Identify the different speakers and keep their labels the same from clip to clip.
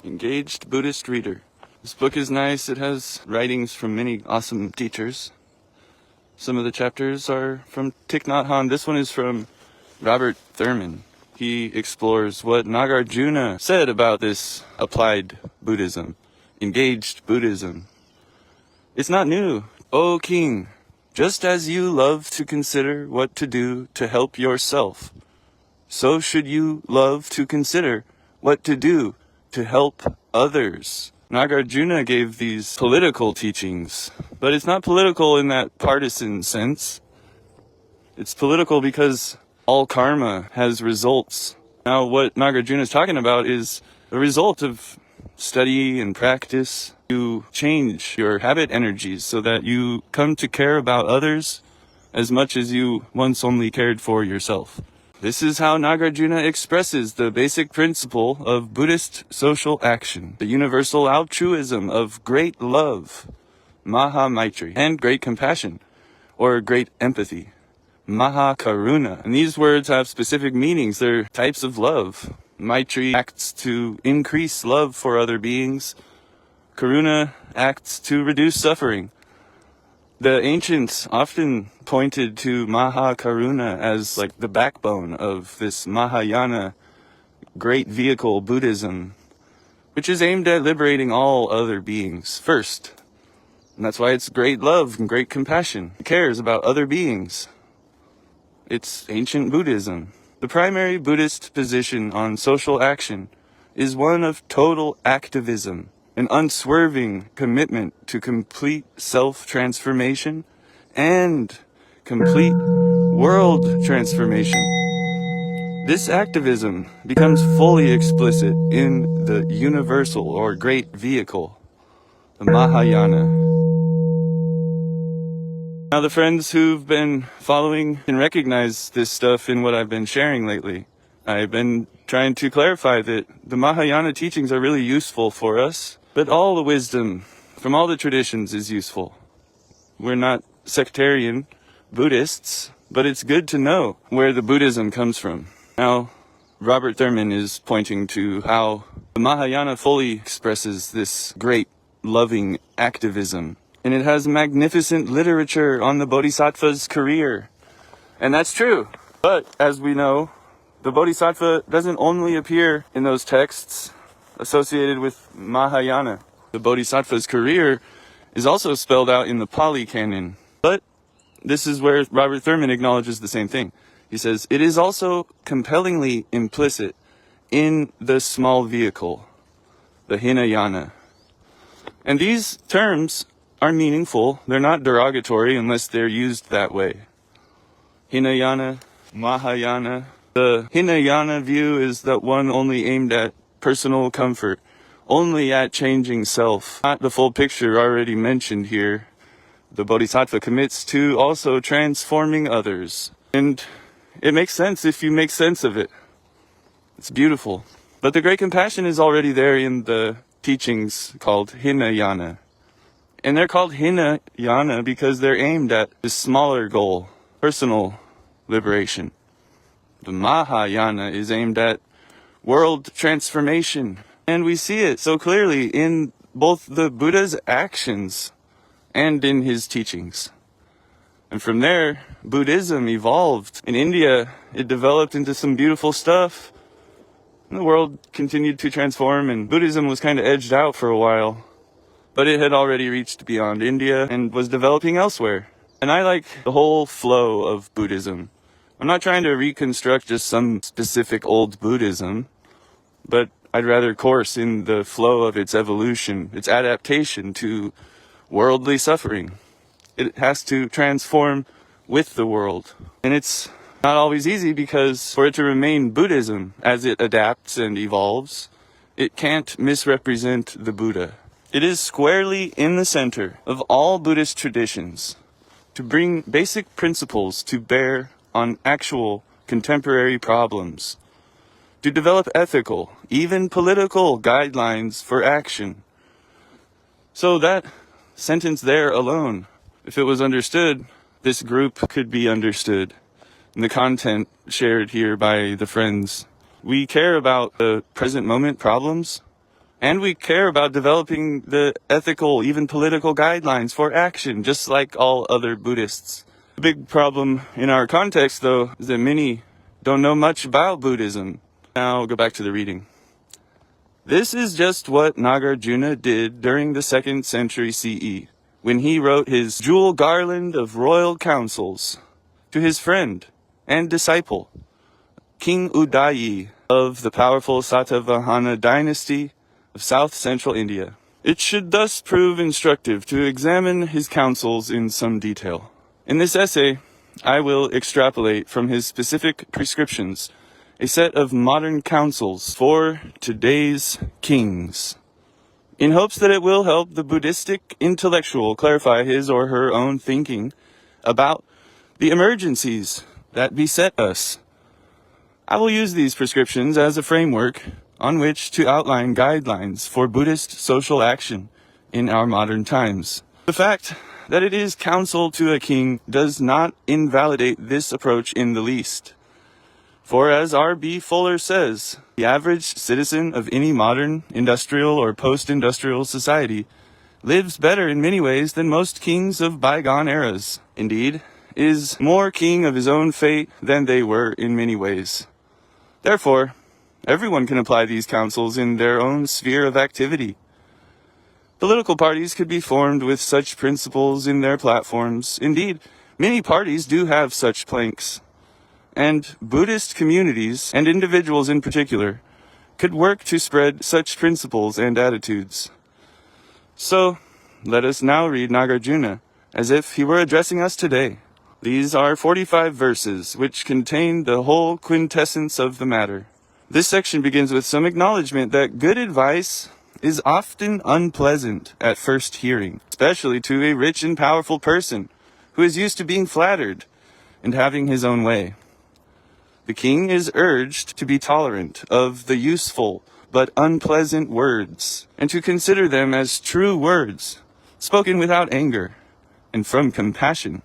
Speaker 1: Engaged Buddhist reader. This book is nice. It has writings from many awesome teachers. Some of the chapters are from Thich Nhat Hanh. This one is from Robert Thurman. He explores what Nagarjuna said about this applied Buddhism, engaged Buddhism. It's not new. O king, just as you love to consider what to do to help yourself, so should you love to consider what to do to help others. Nagarjuna gave these political teachings, but it's not political in that partisan sense. It's political because all karma has results. Now, what Nagarjuna is talking about is a result of study and practice. You change your habit energies so that you come to care about others as much as you once only cared for yourself. This is how Nagarjuna expresses the basic principle of Buddhist social action, the universal altruism of great love, Maha Maitri, and great compassion, or great empathy, Maha Karuna. And these words have specific meanings. They're types of love. Maitri acts to increase love for other beings. Karuna acts to reduce suffering. The ancients often pointed to Maha Karuna as like the backbone of this Mahayana great vehicle Buddhism, which is aimed at liberating all other beings first. And that's why it's great love and great compassion. It cares about other beings. It's ancient Buddhism. The primary Buddhist position on social action is one of total activism, an unswerving commitment to complete self-transformation and complete world transformation. This activism becomes fully explicit in the universal or great vehicle, the Mahayana. Now, the friends who've been following can recognize this stuff in what I've been sharing lately. I've been trying to clarify that the Mahayana teachings are really useful for us, but all the wisdom from all the traditions is useful. We're not sectarian Buddhists, but it's good to know where the Buddhism comes from. Now, Robert Thurman is pointing to how the Mahayana fully expresses this great loving activism. And it has magnificent literature on the Bodhisattva's career. And that's true. But, as we know, the Bodhisattva doesn't only appear in those texts associated with Mahayana. The Bodhisattva's career is also spelled out in the Pali Canon. But this is where Robert Thurman acknowledges the same thing. He says, it is also compellingly implicit in the small vehicle, the Hinayana. And these terms are meaningful. They're not derogatory unless they're used that way. Hinayana, Mahayana. The Hinayana view is that one only aimed at personal comfort, only at changing self, not the full picture already mentioned here. The Bodhisattva commits to also transforming others. And it makes sense if you make sense of it. It's beautiful. But the great compassion is already there in the teachings called Hinayana. And they're called Hinayana because they're aimed at this smaller goal, personal liberation. The Mahayana is aimed at world transformation. And we see it so clearly in both the Buddha's actions and in his teachings. And from there, Buddhism evolved. In India, it developed into some beautiful stuff. And the world continued to transform, and Buddhism was kind of edged out for a while. But it had already reached beyond India and was developing elsewhere. And I like the whole flow of Buddhism. I'm not trying to reconstruct just some specific old Buddhism, but I'd rather course in the flow of its evolution, its adaptation to worldly suffering. It has to transform with the world. And it's not always easy because for it to remain Buddhism as it adapts and evolves, it can't misrepresent the Buddha. It is squarely in the center of all Buddhist traditions to bring basic principles to bear on actual contemporary problems, to develop ethical, even political guidelines for action. So that sentence there alone, if it was understood, this group could be understood. And the content shared here by the friends. We care about the present moment problems And we care about developing the ethical, even political guidelines for action, just like all other Buddhists. The big problem in our context, though, is that many don't know much about Buddhism. Now we'll go back to the reading. This is just what Nagarjuna did during the 2nd century CE, when he wrote his jewel garland of royal counsels to his friend and disciple, King Udayi of the powerful Satavahana dynasty of south-central India. It should thus prove instructive to examine his counsels in some detail. In this essay, I will extrapolate from his specific prescriptions a set of modern counsels for today's kings, in hopes that it will help the Buddhistic intellectual clarify his or her own thinking about the emergencies that beset us. I will use these prescriptions as a framework on which to outline guidelines for Buddhist social action in our modern times. The fact that it is counsel to a king does not invalidate this approach in the least. For as R.B. Fuller says, the average citizen of any modern industrial or post-industrial society lives better in many ways than most kings of bygone eras. Indeed, is more king of his own fate than they were in many ways. Therefore, everyone can apply these counsels in their own sphere of activity. Political parties could be formed with such principles in their platforms. Indeed, many parties do have such planks. And Buddhist communities, and individuals in particular, could work to spread such principles and attitudes. So, let us now read Nagarjuna, as if he were addressing us today. These are 45 verses, which contain the whole quintessence of the matter. This section begins with some acknowledgement that good advice is often unpleasant at first hearing, especially to a rich and powerful person who is used to being flattered and having his own way. The king is urged to be tolerant of the useful but unpleasant words, and to consider them as true words, spoken without anger and from compassion,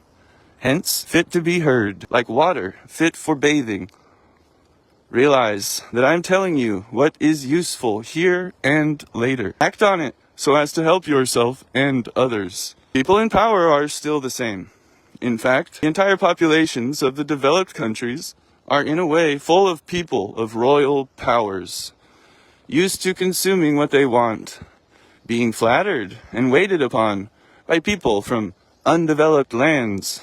Speaker 1: hence fit to be heard, like water fit for bathing. Realize that I am telling you what is useful here and later. Act on it so as to help yourself and others. People in power are still the same. In fact, the entire populations of the developed countries are in a way full of people of royal powers, used to consuming what they want, being flattered and waited upon by people from undeveloped lands,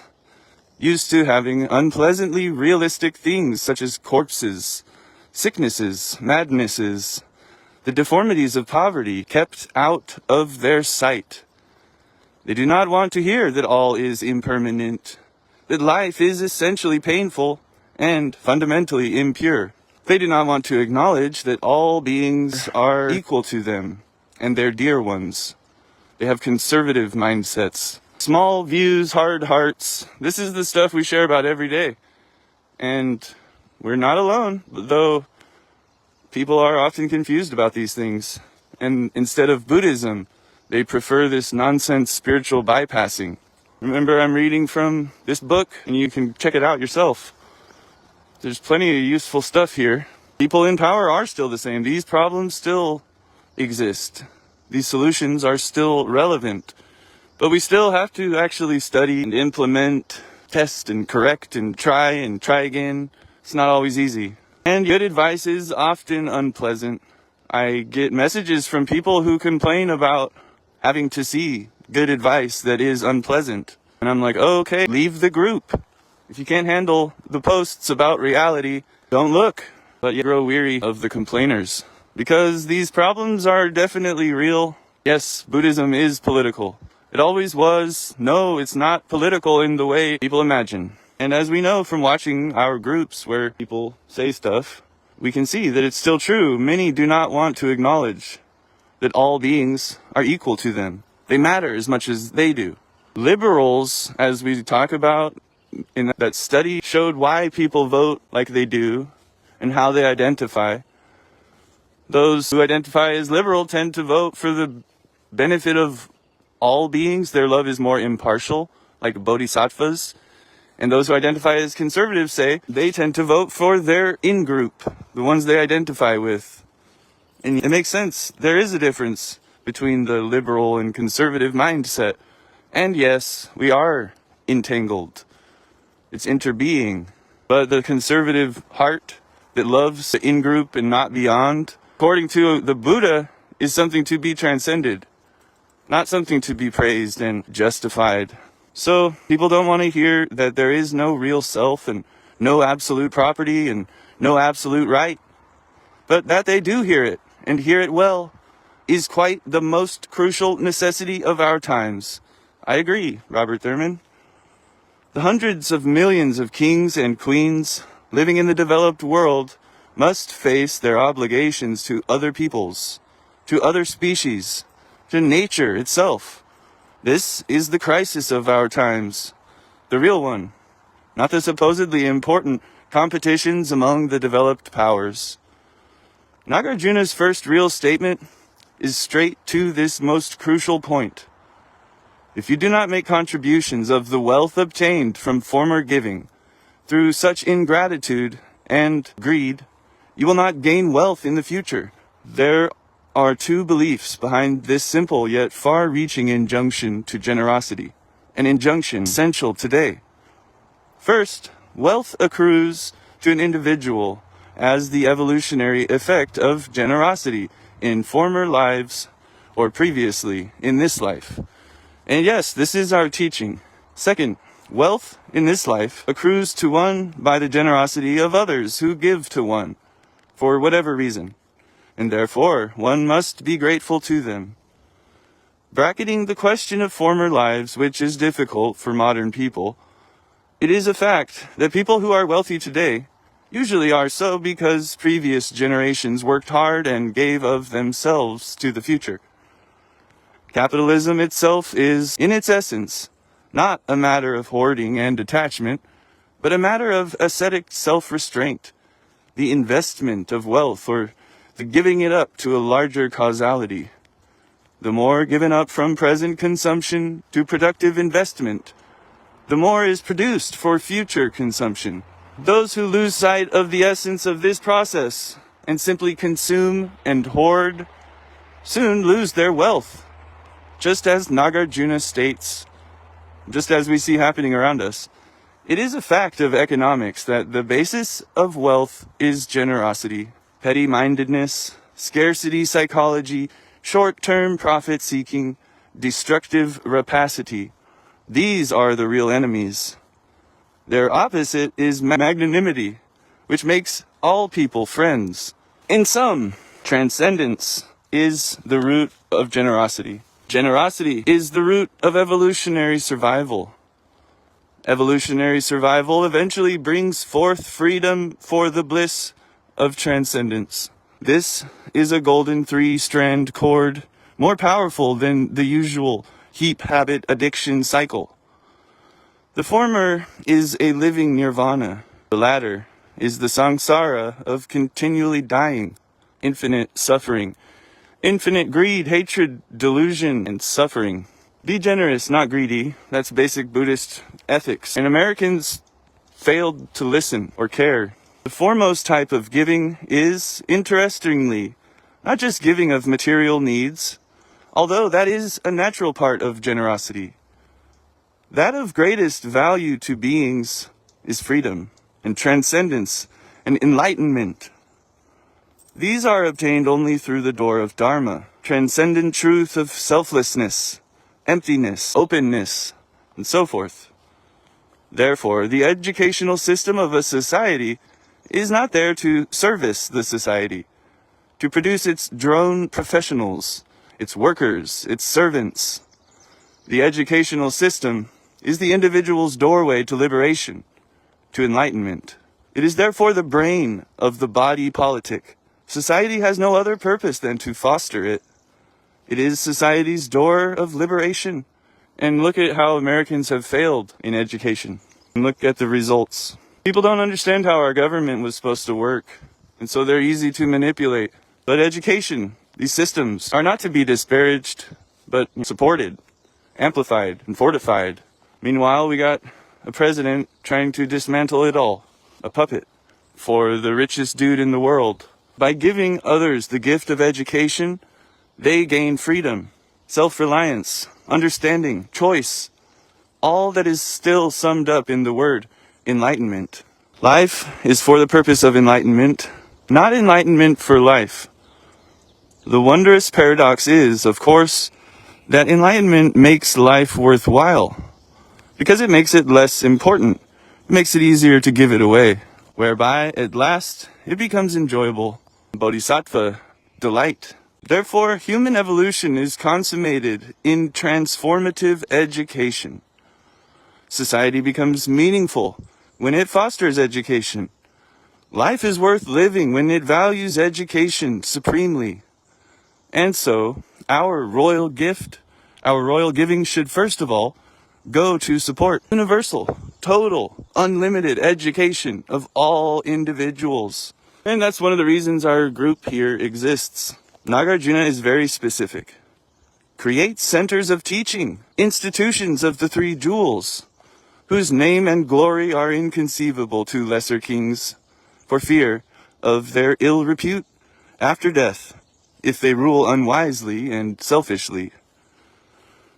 Speaker 1: used to having unpleasantly realistic things such as corpses, sicknesses, madnesses, the deformities of poverty kept out of their sight. They do not want to hear that all is impermanent, that life is essentially painful and fundamentally impure. They do not want to acknowledge that all beings are equal to them and their dear ones. They have conservative mindsets, small views, hard hearts. This is the stuff we share about every day. And we're not alone, though people are often confused about these things. And instead of Buddhism, they prefer this nonsense spiritual bypassing. Remember, I'm reading from this book, and you can check it out yourself. There's plenty of useful stuff here. People in power are still the same. These problems still exist. These solutions are still relevant. But we still have to actually study and implement, test and correct and try again. It's not always easy. And good advice is often unpleasant. I get messages from people who complain about having to see good advice that is unpleasant. And I'm like, oh, okay, leave the group. If you can't handle the posts about reality, don't look. But you grow weary of the complainers. Because these problems are definitely real. Yes, Buddhism is political. It always was. No, it's not political in the way people imagine. And as we know from watching our groups where people say stuff, we can see that it's still true. Many do not want to acknowledge that all beings are equal to them. They matter as much as they do. Liberals, as we talk about in that study, showed why people vote like they do and how they identify. Those who identify as liberal tend to vote for the benefit of all beings. Their love is more impartial, like bodhisattvas. And those who identify as conservatives say they tend to vote for their in-group, the ones they identify with. And it makes sense. There is a difference between the liberal and conservative mindset. And yes, we are entangled. It's interbeing. But the conservative heart that loves the in-group and not beyond, according to the Buddha, is something to be transcended, not something to be praised and justified. So people don't want to hear that there is no real self and no absolute property and no absolute right. But that they do hear it, and hear it well, is quite the most crucial necessity of our times. I agree, Robert Thurman. The hundreds of millions of kings and queens living in the developed world must face their obligations to other peoples, to other species, to nature itself. This is the crisis of our times, the real one, not the supposedly important competitions among the developed powers. Nagarjuna's first real statement is straight to this most crucial point. If you do not make contributions of the wealth obtained from former giving through such ingratitude and greed, you will not gain wealth in the future. There are two beliefs behind this simple yet far-reaching injunction to generosity, an injunction essential today. First, wealth accrues to an individual as the evolutionary effect of generosity in former lives or previously in this life. And yes, this is our teaching. Second, wealth in this life accrues to one by the generosity of others who give to one, for whatever reason, and therefore one must be grateful to them. Bracketing the question of former lives, which is difficult for modern people, it is a fact that people who are wealthy today usually are so because previous generations worked hard and gave of themselves to the future. Capitalism itself is, in its essence, not a matter of hoarding and attachment, but a matter of ascetic self-restraint, the investment of wealth, or the giving it up to a larger causality. The more given up from present consumption to productive investment, the more is produced for future consumption. Those who lose sight of the essence of this process and simply consume and hoard soon lose their wealth. Just as Nagarjuna states, just as we see happening around us, it is a fact of economics that the basis of wealth is generosity, petty-mindedness, scarcity psychology, short-term profit-seeking, destructive rapacity. These are the real enemies. Their opposite is magnanimity, which makes all people friends. In sum, transcendence is the root of generosity. Generosity is the root of evolutionary survival. Evolutionary survival eventually brings forth freedom for the bliss of transcendence. This is a golden three-strand cord, more powerful than the usual heap habit addiction cycle. The former is a living nirvana. The latter is the samsara of continually dying, infinite suffering, infinite greed, hatred, delusion, and suffering. Be generous, not greedy. That's basic Buddhist ethics. And Americans failed to listen or care. The foremost type of giving is, interestingly, not just giving of material needs, although that is a natural part of generosity. That of greatest value to beings is freedom and transcendence and enlightenment. These are obtained only through the door of Dharma, transcendent truth of selflessness, emptiness, openness, and so forth. Therefore, the educational system of a society is not there to service the society, to produce its drone professionals, its workers, its servants. The educational system is the individual's doorway to liberation, to enlightenment. It is therefore the brain of the body politic. Society has no other purpose than to foster it. It is society's door of liberation. And look at how Americans have failed in education. And look at the results. People don't understand how our government was supposed to work, and so they're easy to manipulate. But education, these systems, are not to be disparaged, but supported, amplified, and fortified. Meanwhile, we got a president trying to dismantle it all. A puppet for the richest dude in the world. By giving others the gift of education, they gain freedom, self-reliance, understanding, choice, all that is still summed up in the word enlightenment. Life is for the purpose of enlightenment, not enlightenment for life. The wondrous paradox is, of course, that enlightenment makes life worthwhile, because it makes it less important. It makes it easier to give it away, whereby, at last, it becomes enjoyable. Bodhisattva, delight. Therefore, human evolution is consummated in transformative education. Society becomes meaningful when it fosters education. Life is worth living when it values education supremely. And so, our royal gift, our royal giving should first of all go to support universal, total, unlimited education of all individuals. And that's one of the reasons our group here exists. Nagarjuna is very specific. Create centers of teaching, institutions of the three jewels, whose name and glory are inconceivable to lesser kings, for fear of their ill repute after death, if they rule unwisely and selfishly.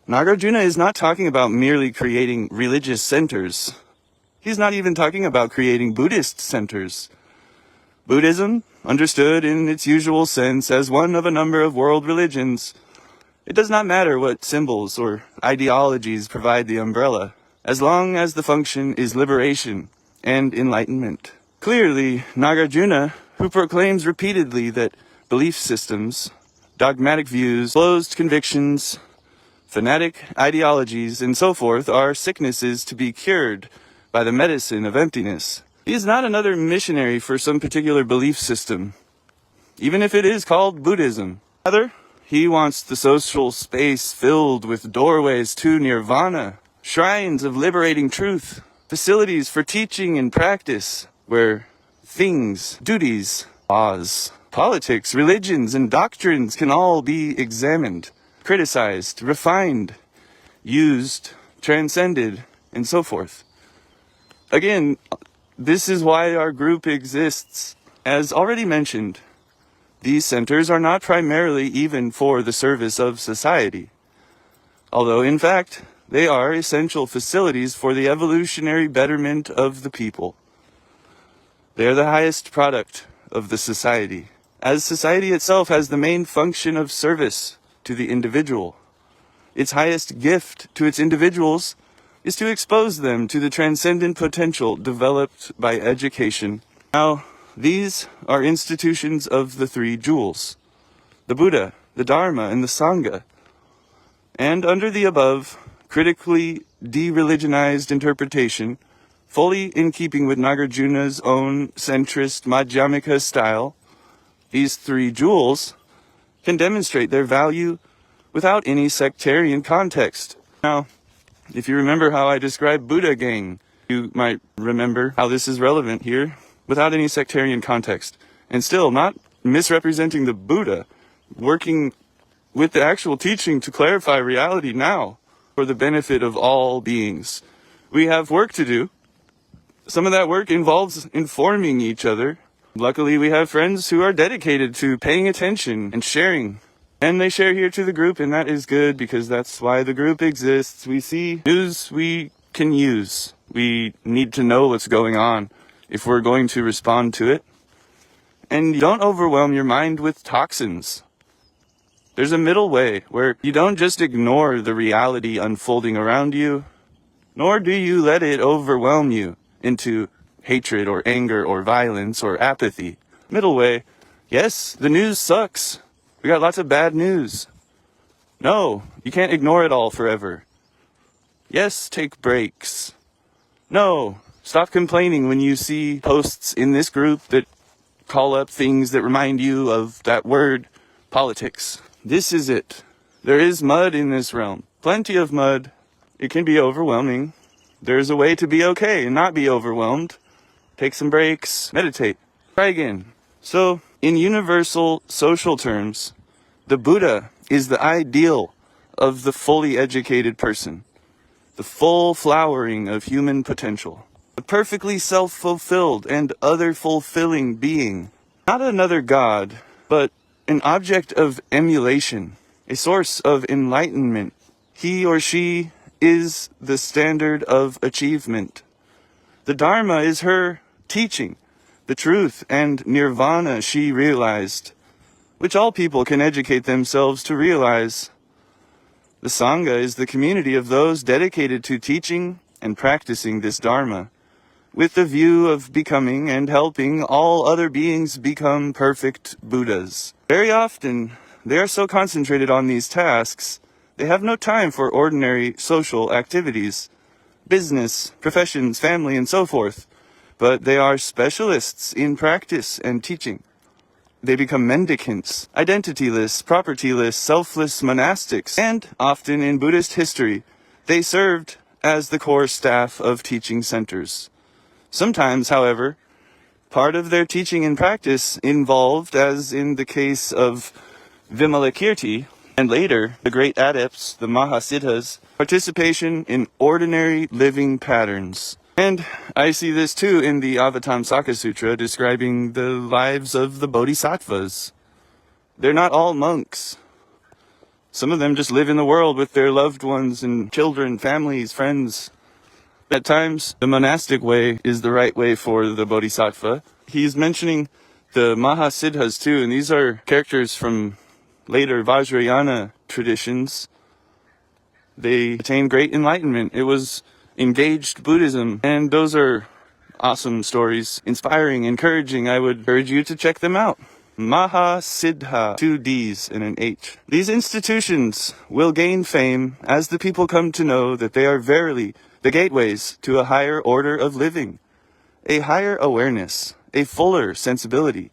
Speaker 1: Nagarjuna is not talking about merely creating religious centers. He's not even talking about creating Buddhist centers. Buddhism, understood in its usual sense as one of a number of world religions, it does not matter what symbols or ideologies provide the umbrella, as long as the function is liberation and enlightenment. Clearly, Nagarjuna, who proclaims repeatedly that belief systems, dogmatic views, closed convictions, fanatic ideologies, and so forth are sicknesses to be cured by the medicine of emptiness. He is not another missionary for some particular belief system, even if it is called Buddhism. Rather, he wants the social space filled with doorways to nirvana, shrines of liberating truth, facilities for teaching and practice, where things, duties, laws, politics, religions, and doctrines can all be examined, criticized, refined, used, transcended, and so forth. Again, this is why our group exists. As already mentioned, these centers are not primarily even for the service of society, although in fact, they are essential facilities for the evolutionary betterment of the people. They are the highest product of the society, as society itself has the main function of service to the individual. Its highest gift to its individuals is to expose them to the transcendent potential developed by education. Now, these are institutions of the three jewels, the Buddha, the Dharma, and the Sangha. And under the above, critically de-religionized interpretation, fully in keeping with Nagarjuna's own centrist Madhyamika style, these three jewels can demonstrate their value without any sectarian context. Now, if you remember how I described Buddhagang, you might remember how this is relevant here, without any sectarian context. And still, not misrepresenting the Buddha, working with the actual teaching to clarify reality now for the benefit of all beings. We have work to do. Some of that work involves informing each other. Luckily, we have friends who are dedicated to paying attention and sharing. And they share here to the group, and that is good because that's why the group exists. We see news we can use. We need to know what's going on if we're going to respond to it. And don't overwhelm your mind with toxins. There's a middle way where you don't just ignore the reality unfolding around you, nor do you let it overwhelm you into hatred or anger or violence or apathy. Middle way, yes, the news sucks. We got lots of bad news. No, you can't ignore it all forever. Yes, take breaks. No, stop complaining when you see posts in this group that call up things that remind you of that word, politics. This is it. There is mud in this realm. Plenty of mud. It can be overwhelming. There's a way to be okay and not be overwhelmed. Take some breaks. Meditate. Try again. So, in universal social terms, the Buddha is the ideal of the fully educated person, the full flowering of human potential, the perfectly self-fulfilled and other-fulfilling being. Not another god, but an object of emulation, a source of enlightenment. He or she is the standard of achievement. The Dharma is her teaching, the truth and nirvana she realized, which all people can educate themselves to realize. The Sangha is the community of those dedicated to teaching and practicing this Dharma, with the view of becoming and helping all other beings become perfect Buddhas. Very often, they are so concentrated on these tasks, they have no time for ordinary social activities, business, professions, family, and so forth, but they are specialists in practice and teaching. They become mendicants, identityless, propertyless, selfless monastics, and often in Buddhist history, they served as the core staff of teaching centers. Sometimes, however, part of their teaching and practice involved, as in the case of Vimalakirti, and later the great adepts, the Mahasiddhas, participation in ordinary living patterns. And I see this too in the Avatamsaka Sutra describing the lives of the Bodhisattvas. They're not all monks. Some of them just live in the world with their loved ones and children, families, friends. At times, the monastic way is the right way for the Bodhisattva. He's mentioning the Mahasiddhas too, and these are characters from later Vajrayana traditions. They attained great enlightenment. It was engaged Buddhism, and those are awesome stories, inspiring, encouraging. I would urge you to check them out. Mahasiddha, 2 D's and an H. These institutions will gain fame as the people come to know that they are verily the gateways to a higher order of living, a higher awareness, a fuller sensibility,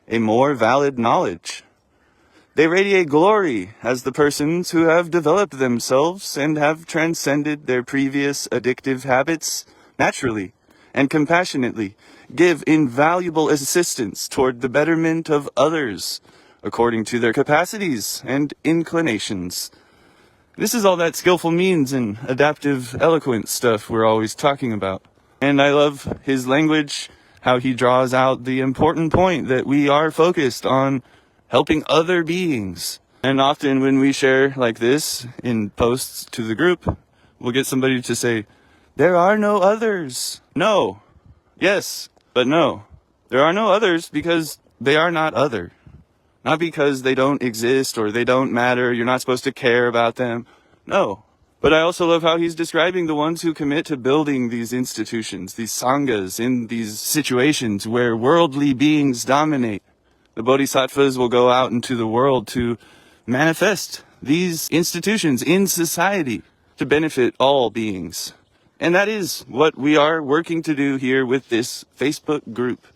Speaker 1: a more valid knowledge. They radiate glory as the persons who have developed themselves and have transcended their previous addictive habits naturally and compassionately give invaluable assistance toward the betterment of others according to their capacities and inclinations. This is all that skillful means and adaptive eloquence stuff we're always talking about. And I love his language, how he draws out the important point that we are focused on helping other beings. And often when we share like this in posts to the group, we'll get somebody to say, there are no others. No. Yes, but no. There are no others because they are not other. Not because they don't exist or they don't matter, you're not supposed to care about them. No. But I also love how he's describing the ones who commit to building these institutions, these sanghas, in these situations where worldly beings dominate. The bodhisattvas will go out into the world to manifest these institutions in society to benefit all beings. And that is what we are working to do here with this Facebook group.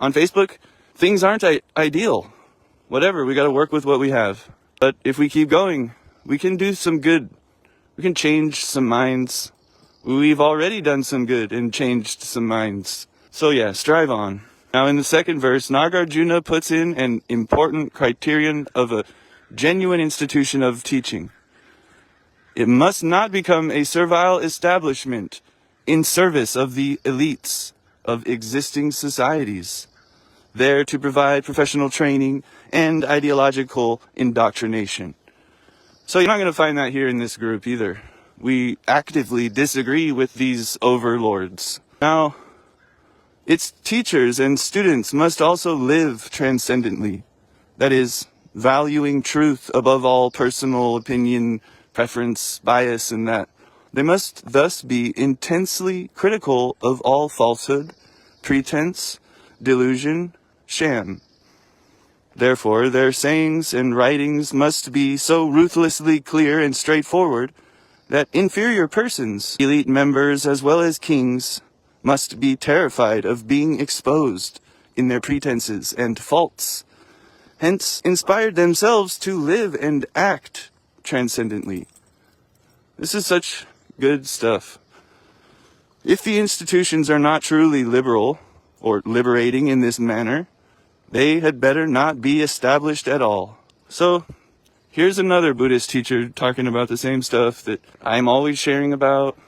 Speaker 1: On Facebook, things aren't ideal. Whatever, we got to work with what we have. But if we keep going, we can do some good. We can change some minds. We've already done some good and changed some minds. So yeah, strive on. Now in the second verse, Nagarjuna puts in an important criterion of a genuine institution of teaching. It must not become a servile establishment in service of the elites of existing societies, there to provide professional training and ideological indoctrination. So you're not going to find that here in this group either. We actively disagree with these overlords. Now, its teachers and students must also live transcendently. That is, valuing truth above all personal opinion, preference, bias, and that. They must thus be intensely critical of all falsehood, pretense, delusion, sham. Therefore, their sayings and writings must be so ruthlessly clear and straightforward that inferior persons, elite members as well as kings, must be terrified of being exposed in their pretenses and faults, hence inspired themselves to live and act transcendently. This is such good stuff. If the institutions are not truly liberal or liberating in this manner, they had better not be established at all. So, here's another Buddhist teacher talking about the same stuff that I'm always sharing about,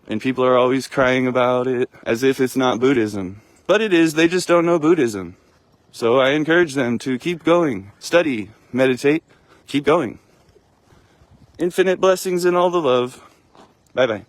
Speaker 1: and people are always crying about it, as if it's not Buddhism. But it is, they just don't know Buddhism. So I encourage them to keep going, study, meditate, keep going. Infinite blessings and all the love. Bye bye.